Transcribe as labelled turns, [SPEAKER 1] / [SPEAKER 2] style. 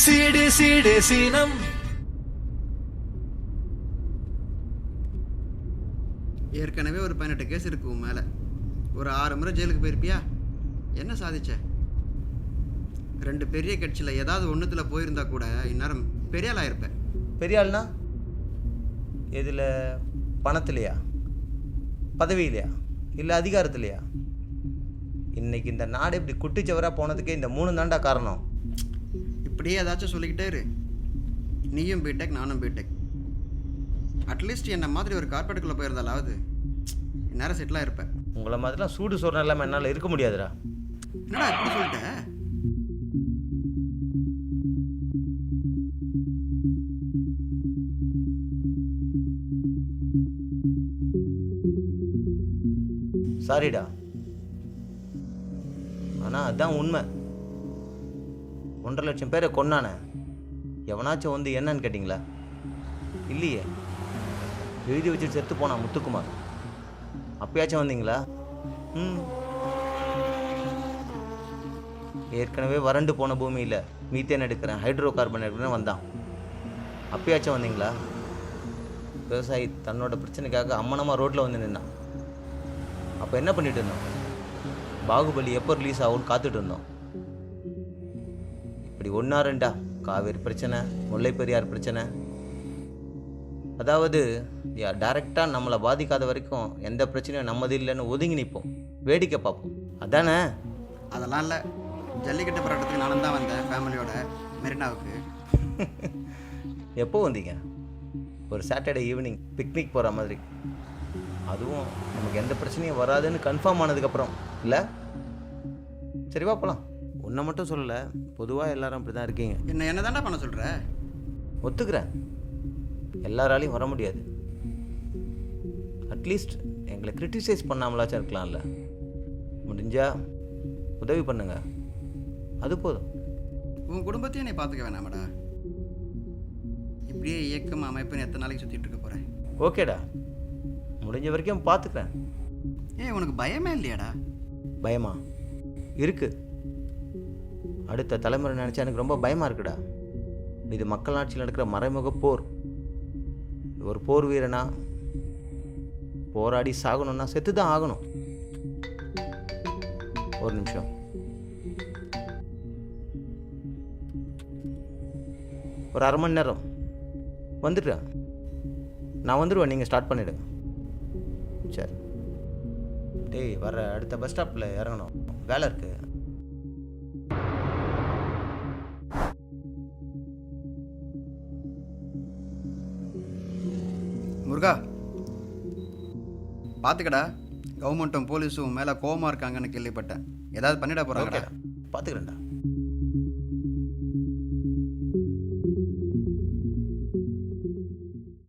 [SPEAKER 1] Seed seed சீனம்.
[SPEAKER 2] ஏற்கனவே ஒரு 18 case இருக்கு உன் மேலே. ஒரு 6 முறை ஜெயிலுக்கு போயிருப்பியா? என்ன சாதிச்ச? 2 பெரிய கட்சியில் ஏதாவது ஒன்றுத்தில் போயிருந்தா கூட இந்நேரம் பெரிய ஆளாக இருப்பேன்.
[SPEAKER 3] பெரிய ஆள்னா எதில்? பணத்துலையா, பதவியிலையா, இல்லை அதிகாரத்துலையா? இன்னைக்கு இந்த நாடு இப்படி குட்டிச்சவராக போனதுக்கே இந்த 3 தாண்டா காரணம்.
[SPEAKER 2] இப்படியே ஏதாச்சும் சொல்லிக்கிட்டே இரு. நீயும் பிடெக், நானும் பிடெக். அட்லீஸ்ட் என்ன மாதிரி ஒரு கார்பரேட்டுக்குள்ளே போயிருந்தாலாவது இந்நேரம் செட்டிலாக இருப்பேன்.
[SPEAKER 3] உங்களை மாதிரிலாம் சூடு சொல்கிற இல்லாமல் என்னால் இருக்க முடியாதுடா.
[SPEAKER 2] என்னடா இப்படி சொல்லிட்ட?
[SPEAKER 3] சாரிடா, ஆனால் அதுதான் உண்மை. 1.5 லட்சம் பேரை கொன்னானே, எவனாச்சும் வந்து என்னன்னு கேட்டிங்களா? இல்லையே. எழுதி வச்சுட்டு செத்து போனான் முத்துக்குமார். அப்பயாச்சும் வந்தீங்களா? ஏற்கனவே வறண்டு போன பூமியில் மீத்தேன் எடுக்கிறேன், ஹைட்ரோ கார்பன் எடுக்கிறேன்னு வந்தான். அப்பயாச்சும் வந்தீங்களா? விவசாயி தன்னோட பிரச்சனைக்காக அம்மனமாக ரோட்டில் வந்து நின்னான். அப்போ என்ன பண்ணிட்டு இருந்தோம்? பாகுபலி எப்போ ரிலீஸ் ஆகும்னு காத்துட்டு இருந்தோம். இப்படி 1-2 காவேரி பிரச்சனை, முல்லை பெரியார் பிரச்சனை, அதாவது டைரெக்டாக நம்மளை பாதிக்காத வரைக்கும் எந்த பிரச்சனையும் நம்மது இல்லைன்னு ஒதுங்கி நிற்போம், வேடிக்கை பார்ப்போம். அதானே?
[SPEAKER 2] அதெல்லாம் இல்லை. ஜல்லிக்கட்டு போராட்டத்துக்கு நானும் தான் வந்தேன் ஃபேமிலியோட மெரினாவுக்கு.
[SPEAKER 3] எப்போ வந்தீங்க? ஒரு சாட்டர்டே ஈவினிங் பிக்னிக் போகிற மாதிரி. அதுவும் நமக்கு எந்த பிரச்சனையும் வராதுன்னு கன்ஃபார்ம் ஆனதுக்கப்புறம் இல்லை? சரிவா போகலாம். உன்னை மட்டும் சொல்லலை, பொதுவாக எல்லாரும் அப்படி தான் இருக்கீங்க.
[SPEAKER 2] என்ன தாண்டா பண்ண சொல்கிற?
[SPEAKER 3] ஒத்துக்கிறேன், எல்லாராலையும் வர முடியாது. அட்லீஸ்ட் எங்களை கிரிட்டிசைஸ் பண்ணாமலாச்சும் இருக்கலாம்ல. முடிஞ்சால் உதவி பண்ணுங்க, அது போதும்.
[SPEAKER 2] உன் குடும்பத்தையும் நீ பார்த்துக்க வேணாமடா. இப்படியே இயக்கம் அமைப்புன்னு எத்தனை நாளைக்கு சுற்றிட்டு இருக்க போகிறேன்?
[SPEAKER 3] ஓகேடா, முடிஞ்ச வரைக்கும் பார்த்துக்கிறேன்.
[SPEAKER 2] உனக்கு பயமே இல்லையாடா?
[SPEAKER 3] பயமா இருக்கு. அடுத்த தலைமுறை நினச்சா எனக்கு ரொம்ப பயமாக இருக்குடா. இது மக்கள் ஆட்சியில் நடக்கிற மறைமுக போர். ஒரு போர் வீரனா போராடி சாகணும்னா செத்து தான் ஆகணும். ஒரு நிமிஷம். ஒரு 1/2 மணி நேரம் வந்துடுறேன். நான் வந்துடுவேன், நீங்கள் ஸ்டார்ட் பண்ணிவிடுங்க. சரி. டேய், வர அடுத்த பஸ் ஸ்டாப்பில் இறங்கணும், வேலை இருக்கு.
[SPEAKER 2] முருகா, பார்த்துக்கடா. கவர்மெண்ட்டும் போலீஸும் மேலே கோவமாக இருக்காங்கன்னு கேள்விப்பட்டேன். ஏதாவது பண்ணிட போகிறாங்கடா.
[SPEAKER 3] பார்த்துக்கிறேன்டா.